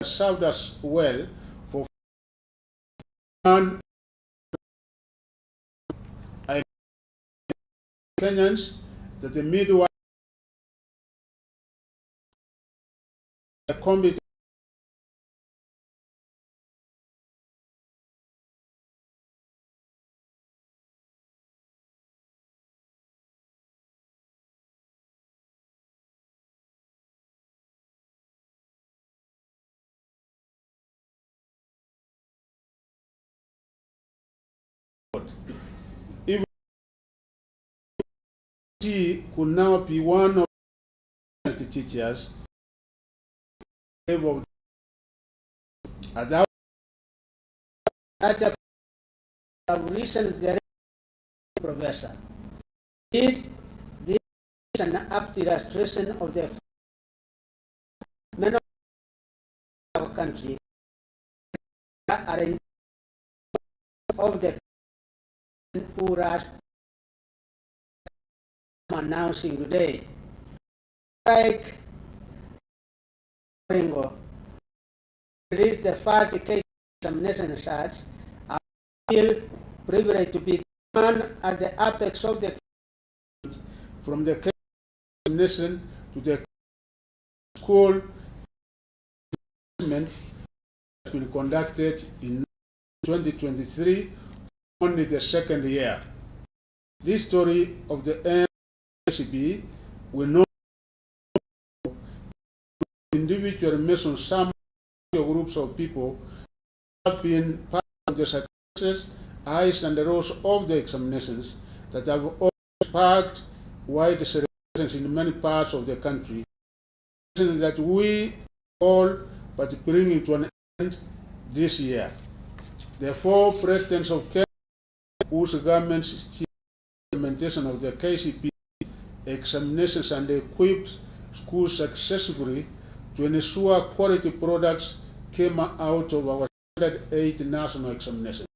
served us well for and I Kenyans that the midwife combat even she could now be one of the teachers of at that a recent professor did this an apt illustration of the men of our country are in of the who are announcing today. Like Ringo released the first case examination results. I feel privileged to be one at the apex of the from the case examination to the school has been conducted in 2023, only the second year. This story of the Kcpe will not individually mention some groups of people have been part of the successes, highs and lows of the examinations that have also sparked wide celebrations in many parts of the country, that we all but bring it to an end this year. The four presidents of Kenya whose governments steer the implementation of the Kcpe examinations and equipped schools successfully to ensure quality products came out of our standard 8 national examinations.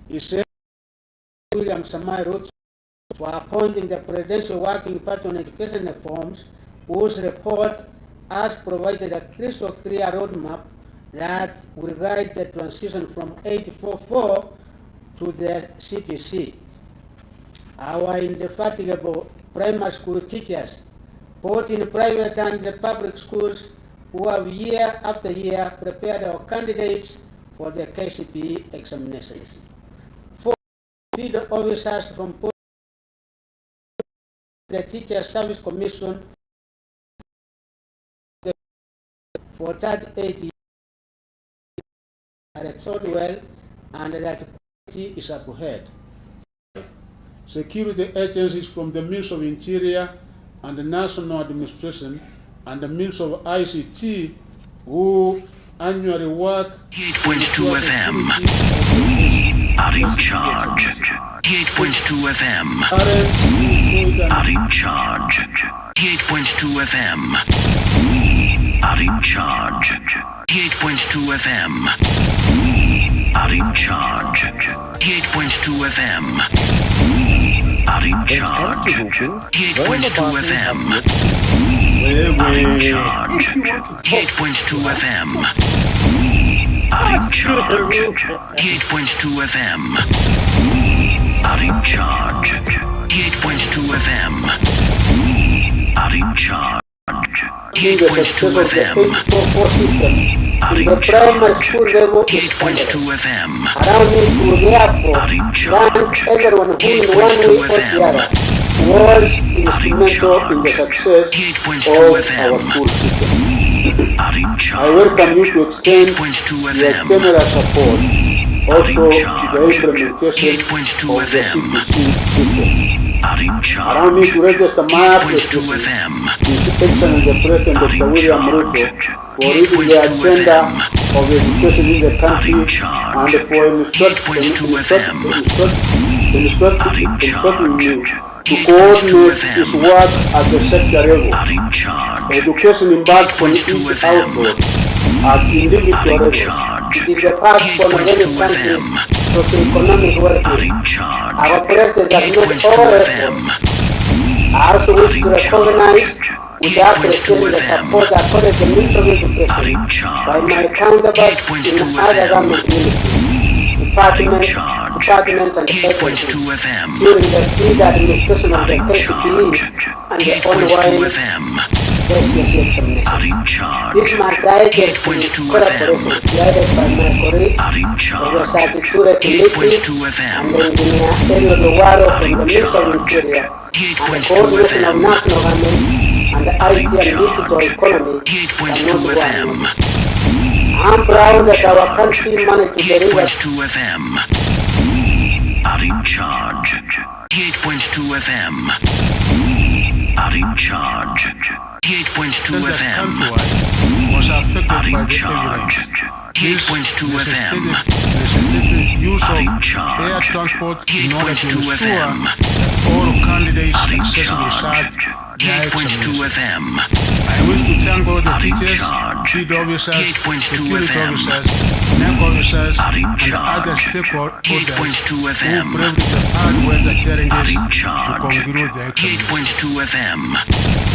He said William Samai Ruto for appointing the Presidential Working Party on Education Reforms, whose report has provided a crystal clear roadmap that will guide the transition from 844 to the CPC. Our indefatigable primary school teachers, both in private and public schools, who have year after year prepared our candidates for the Kcpe examinations. 4 field officers from the Teacher Service Commission for 38 years are told well and that quality is upheld. Security agencies from the Ministry of Interior and the National Administration and the Ministry of ICT who annually work 8.2 FM. We are in charge. 8.2 FM. We are in charge. 8.2 FM. We are in charge. 8.2 FM. We are in charge. 8.2 FM. We are in charge. 8.2 FM. We are in charge. 8.2 FM. We are in charge. 8.2 FM. We are in charge. 8.2 FM. We are in charge. 8.2 FM. Are in charge. 8.2 FM. Are in charge. 8.2 FM. was instrumental in the success of our school system. I welcome you to extend your generous support also to the implementation of the CPC system. Allow me to register my appreciation to His Excellency the President Dr. William Ruto for leading the agenda of education in the country and for instructing me to coordinate his work at the sector level. Education embarks on each household at individual level. It is a platform of any country socio-economic well-being. Our president has made all efforts. I also wish to recognize with appreciating the support accorded to the Ministry of Education by my counterparts in other government ministries, departments and agencies during the peak administration of the KCPE and the ongoing KCSE examination. This multi-agency collaboration guided by my colleagues, Professor Kcpe and Engineer Elio Luwaro from the Ministry of Interior, and the coordination of national government and the IT and digital economy cannot do one. I'm proud that our country managed to deliver 8.2 FM. We are in charge. 8.2 FM. We are in charge. 8.2 FM. Was affected Are by in the charge. This 8.2 FM. necessitated use Are of in air charge. transport in order to 8.2 ensure FM. that all candidates Are in successfully charge. sat their 8.2 examination. FM. I wish to thank all the Are in teachers, charge. field officers, 8.2 security FM. officers, NEC officers, Are in and other charge. stakeholders 8.2 who FM. braved the hard weather Are challenges in to charge. conclude the examination. 8.2 FM.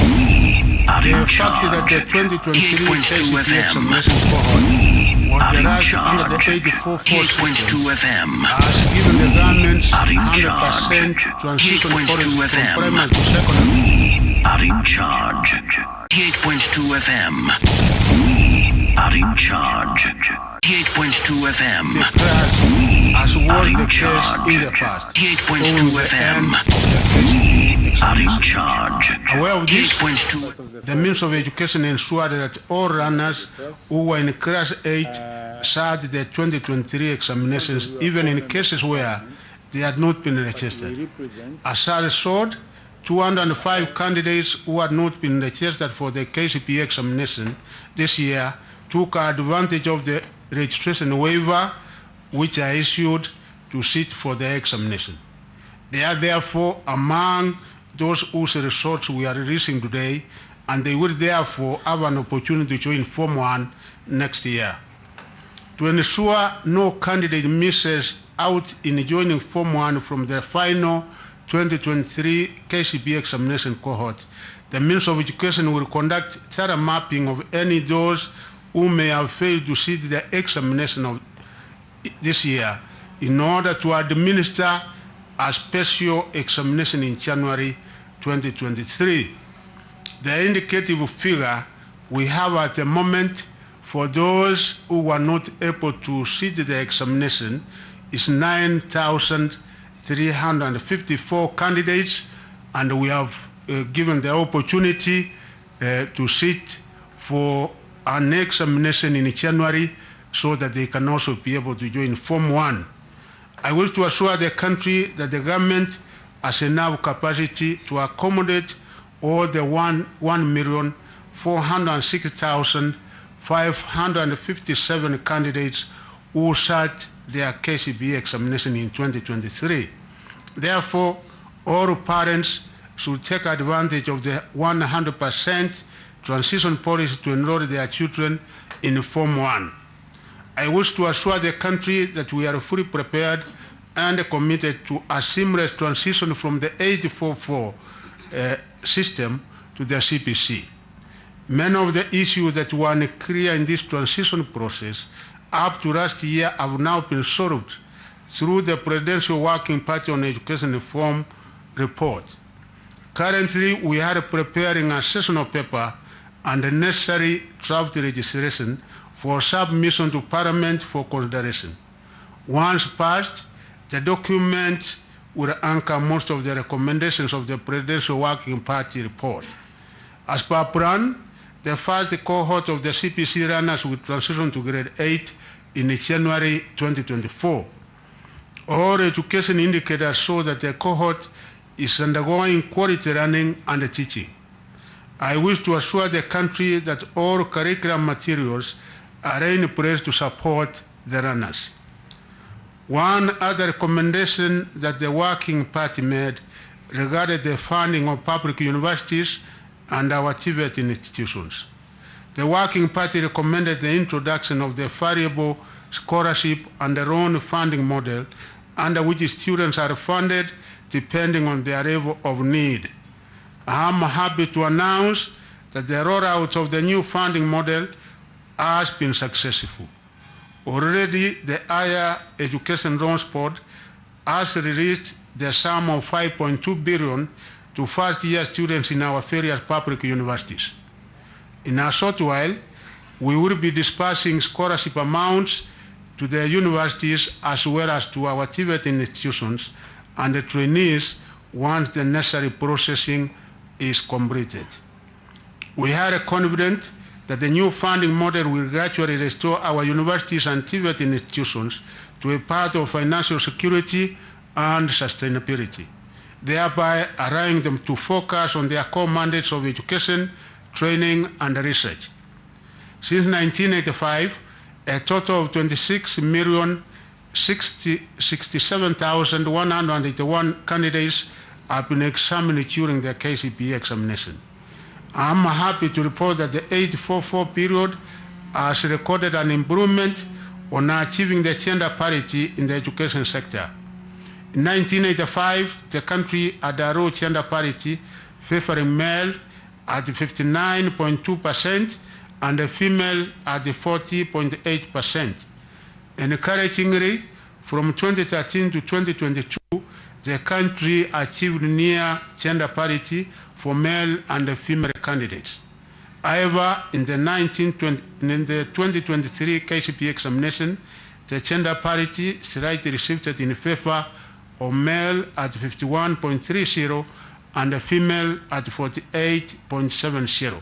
We are The in fact that charge. the 2023 8.2 KCPE FM. examination cohort was Are in derived under the charge. 84-4 system 8.2 FM. has given the government's Are in 100% charge. transition 8.2 policy from FM. primary to secondary. Are in charge. 8.2 FM. We are in charge. 8.2 FM. The class, as Are was in the charge. case in the past, 8.2 owing the FM. end of the KCPE Are in examination. charge. Aware of this, 8.2. the Ministry of Education ensured that all runners who were in Class 8 sat the 2023 examinations, even in cases where they had not been registered. As a result, 205 candidates who had not been registered for the KCPE examination this year took advantage of the registration waiver which I issued to sit for the examination. They are therefore among those whose results we are releasing today, and they will therefore have an opportunity to join Form 1 next year. To ensure no candidate misses out in joining Form 1 from the final 2023 KCPE examination cohort, the Ministry of Education will conduct thorough mapping of any those who may have failed to sit the examination of this year in order to administer a special examination in January 2023. The indicative figure we have at the moment for those who were not able to sit the examination is 9,354 candidates, and we have given the opportunity to sit for an examination in January so that they can also be able to join Form 1. I wish to assure the country that the government has enough capacity to accommodate all the 1,406,557 candidates who sat their KCPE examination in 2023. Therefore, all parents should take advantage of the 100% transition policy to enroll their children in Form 1. I wish to assure the country that we are fully prepared and committed to a seamless transition from the 844 system to the CPC. Many of the issues that were unclear in this transition process up to last year have now been solved through the Presidential Working Party on Education Reform report. Currently, we are preparing a sessional paper and the necessary draft legislation for submission to Parliament for consideration. Once passed, the document will anchor most of the recommendations of the Presidential Working Party report. As per plan, the first cohort of the CPC runners will transition to grade 8 in January 2024. All education indicators show that the cohort is undergoing quality learning and teaching. I wish to assure the country that all curriculum materials are in place to support the runners. One other recommendation that the Working Party made regarded the funding of public universities and our TVET institutions. The Working Party recommended the introduction of the variable scholarship and the loan funding model under which students are funded depending on their level of need. I am happy to announce that the rollout of the new funding model has been successful. Already, the Higher Education Loans Board has released the sum of 5.2 billion to first-year students in our various public universities. In a short while, we will be dispersing scholarship amounts to the universities as well as to our TVET institutions and the trainees once the necessary processing is completed. We are confident that the new funding model will gradually restore our universities and TVET institutions to a path of financial security and sustainability, thereby allowing them to focus on their core mandates of education, training, and research. Since 1985, a total of 26,067,181 candidates have been examined during the KCPE examination. I'm happy to report that the 844 period has recorded an improvement on achieving the gender parity in the education sector. In 1985, the country had a low gender parity favoring male at 59.2% and the female at 40.8%. Encouragingly, from 2013 to 2022, the country achieved near gender parity for male and female candidates. However, in the 2023 KCPE examination, the gender parity slightly shifted in favor of male at 51.30 and the female at 48.70.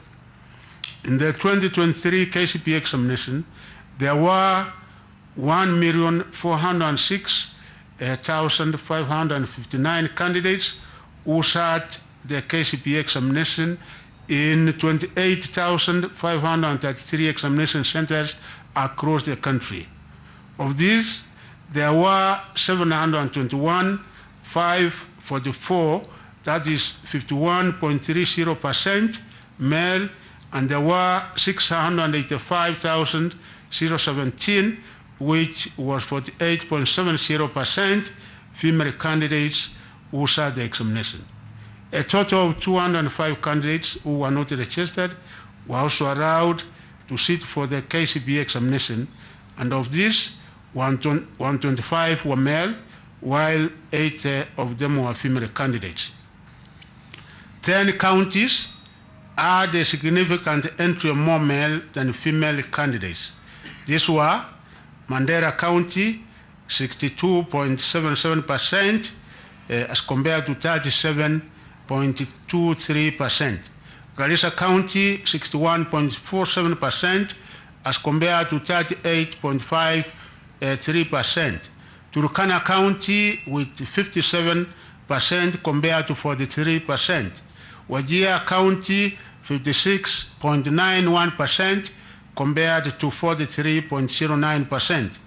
In the 2023 KCPE examination, there were 1,406,559 candidates who sat the KCPE examination in 28,533 examination centers across the country. Of these, there were 721,544, that is 51.30% male, and there were 685,017, which was 48.70% female candidates who sat the examination. A total of 205 candidates who were not registered were also allowed to sit for the KCPE examination, and of these, 125 were male, while 8 of them were female candidates. 10 counties had a significant entry of more male than female candidates. These were Mandera County, 62.77%, as compared to 37.23%. Garissa County, 61.47%, as compared to 38.53%. Turkana County with 57% compared to 43%. Wajir County, 56.91% compared to 43.09%.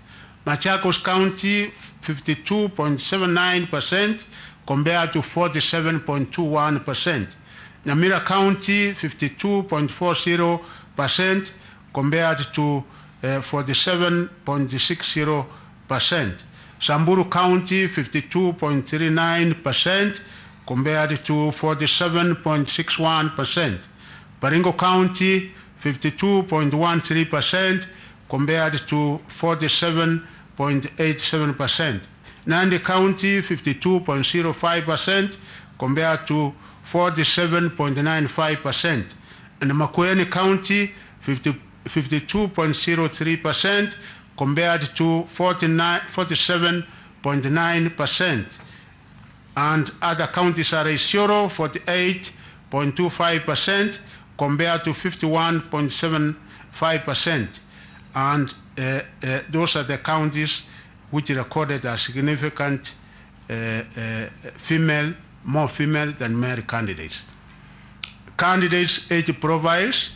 Machakos County, 52.79% compared to 47.21%. Nyamira County, 52.40% compared to 47.60%. Samburu County, 52.39% compared to 47.61%. Baringo County, 52.13% compared to 47.87%. Nandi County, 52.05% compared to 47.95%. And Makueni County, 52.03% compared to 47.9%. And other counties are Isiolo, 48.25% compared to 51.75%. And those are the counties which recorded a significant more female than male candidates. Candidates' age profiles.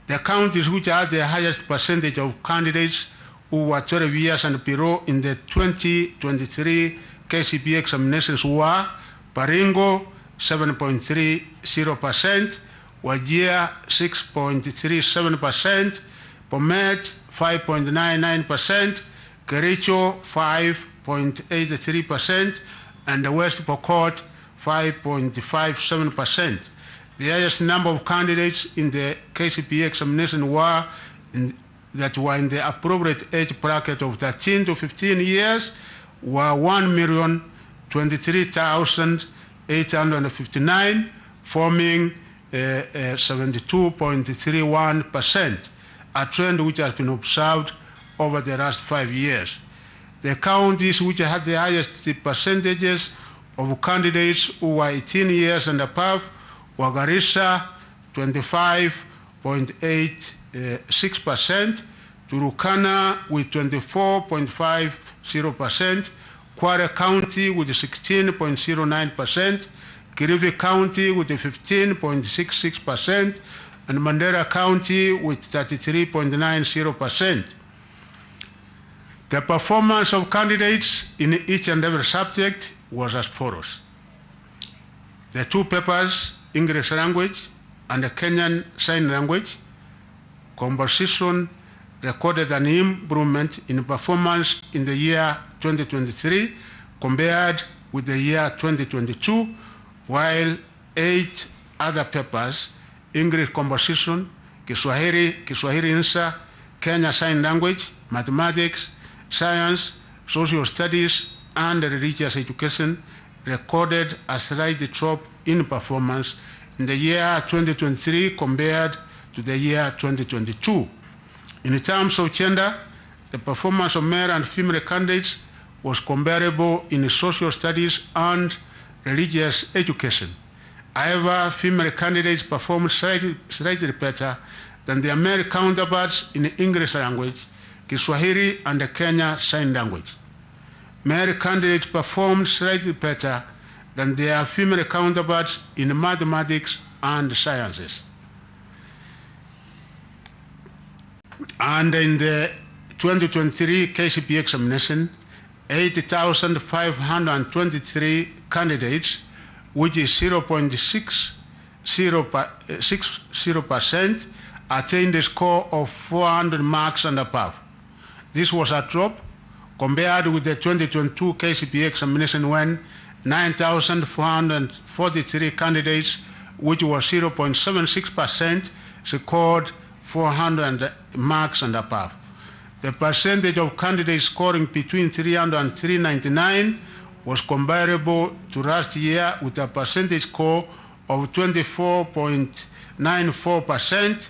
The counties which had the highest percentage of candidates who were 12 years and below in the 2023 KCPE examinations were Baringo, 7.30%, Wajir, 6.37%, Bomet, 5.99%, Kericho, 5.83%, and the West Pokot, 5.57%. The highest number of candidates in the KCPE examination that were in the appropriate age bracket of 13 to 15 years were 1,023,859, forming 72.31%, a trend which has been observed over the last 5 years. The counties which had the highest percentages of candidates who were 18 years and above were Garissa, 25.86%, Turkana with 24.50%, Kwara County with 16.09%, Kilifi County with 15.66%, and Mandera County with 33.90%. The performance of candidates in each and every subject was as follows. The two papers, English language and the Kenyan Sign Language, composition recorded an improvement in performance in the year 2023 compared with the year 2022, while 8 other papers, English composition, Kiswahili Insa, Kenya Sign Language, Mathematics, Science, Social Studies, and Religious Education, recorded a slight drop in performance in the year 2023 compared to the year 2022. In terms of gender, the performance of male and female candidates was comparable in social studies and religious education. However, female candidates performed slightly better than their male counterparts in English language, Kiswahili, and the Kenya Sign Language. Male candidates performed slightly better than their female counterparts in mathematics and sciences. And in the 2023 KCPE examination, 80,523 candidates, which is 0.60%, attained a score of 400 marks and above. This was a drop compared with the 2022 KCPE examination when 9,443 candidates, which was 0.76%, scored 400 marks and above. The percentage of candidates scoring between 300 and 399 was comparable to last year with a percentage score of 24.94%,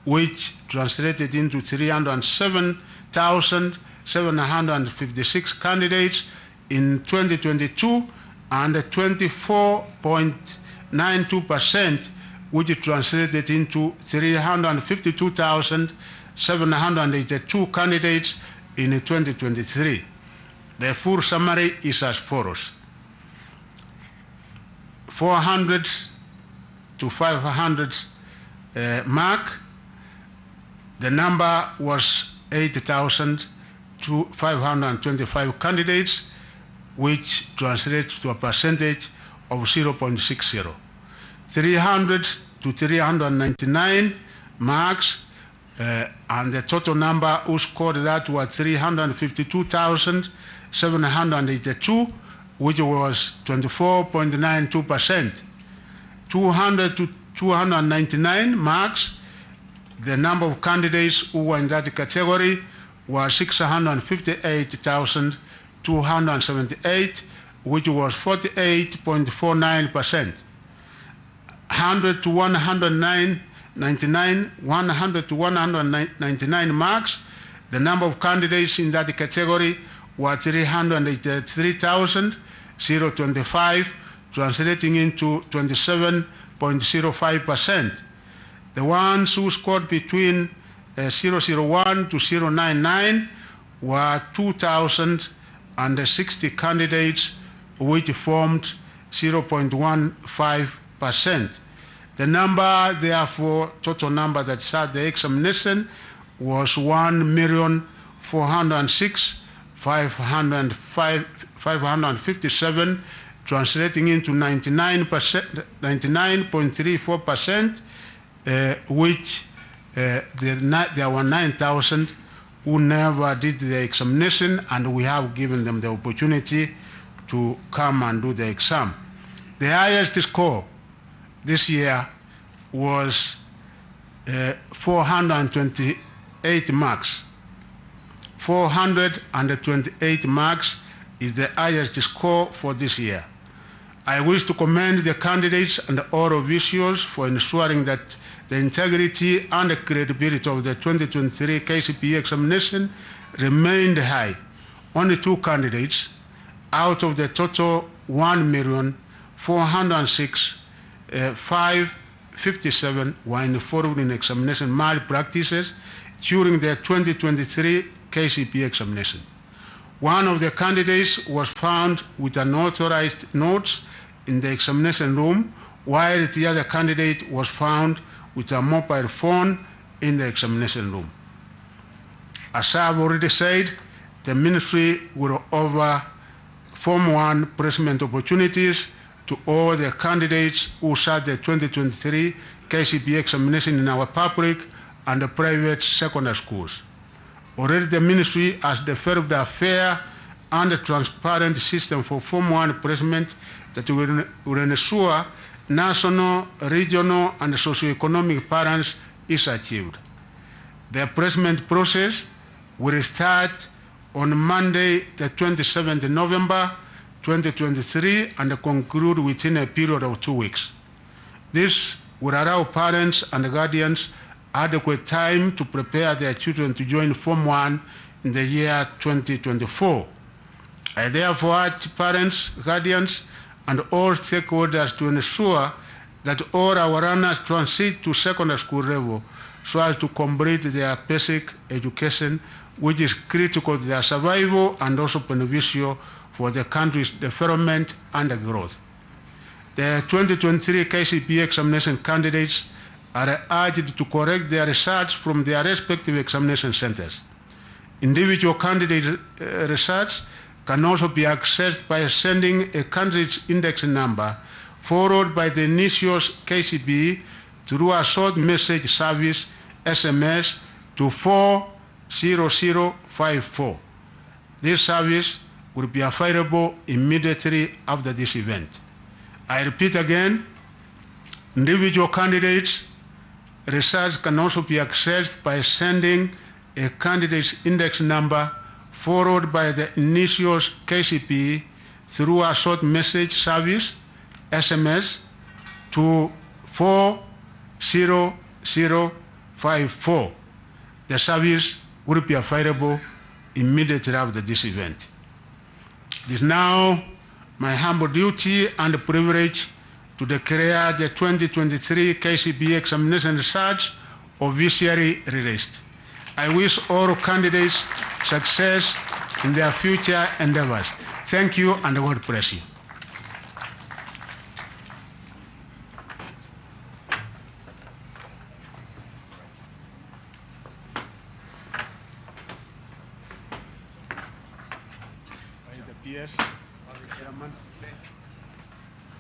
which translated into 307,756 candidates in 2022 and 24.92%, which translated into 352,782 candidates in 2023. The full summary is as follows. 400 to 500 mark, the number was 8,525 candidates, which translates to a percentage of 0.60. 300 to 399 marks, and the total number who scored that were 352,782, which was 24.92%. 200 to 299 marks, the number of candidates who were in that category were 658,278, which was 48.49%. 100 to 199 marks, the number of candidates in that category were 383,025, translating into 27.05%. The ones who scored between 001 to 099 were 2,060 candidates, which formed 0.15%. The number, therefore, total number that sat the examination was 1,406,557, translating into 99.34%, which there were 9,000 who never did the examination, and we have given them the opportunity to come and do the exam. The highest score this year was 428 marks. 428 marks is the highest score for this year. I wish to commend the candidates and all officials for ensuring that the integrity and the credibility of the 2023 KCPE examination remained high. Only 2 candidates out of the total 1,406,557 were involved in examination malpractices during the 2023 KCPE examination. One of the candidates was found with unauthorized notes in the examination room, while the other candidate was found with a mobile phone in the examination room. As I've already said, the ministry will offer Form 1 placement opportunities to all the candidates who sat the 2023 KCPE examination in our public and the private secondary schools. Already the ministry has developed a fair and transparent system for Form 1 placement that will ensure national, regional, and socioeconomic balance is achieved. The placement process will start on Monday, the 27th November 2023, and conclude within a period of 2 weeks. This will allow parents and guardians adequate time to prepare their children to join Form 1 in the year 2024. I therefore urge parents, guardians, and all stakeholders to ensure that all our learners transit to secondary school level so as to complete their basic education, which is critical to their survival and also beneficial for the country's development and growth. The 2023 KCPE examination candidates are urged to correct their results from their respective examination centers. Individual candidate results can also be accessed by sending a candidate's index number followed by the initials KCPE through a short message service SMS to 40054. This service will be available immediately after this event. I repeat again, individual candidates' results can also be accessed by sending a candidate's index number followed by the initials KCPE through a short message service SMS to 40054. The service will be available immediately after this event. It is now my humble duty and privilege to declare the 2023 KCPE examination results officially released. I wish all candidates success in their future endeavors. Thank you and God bless you. By the PS, Chairman.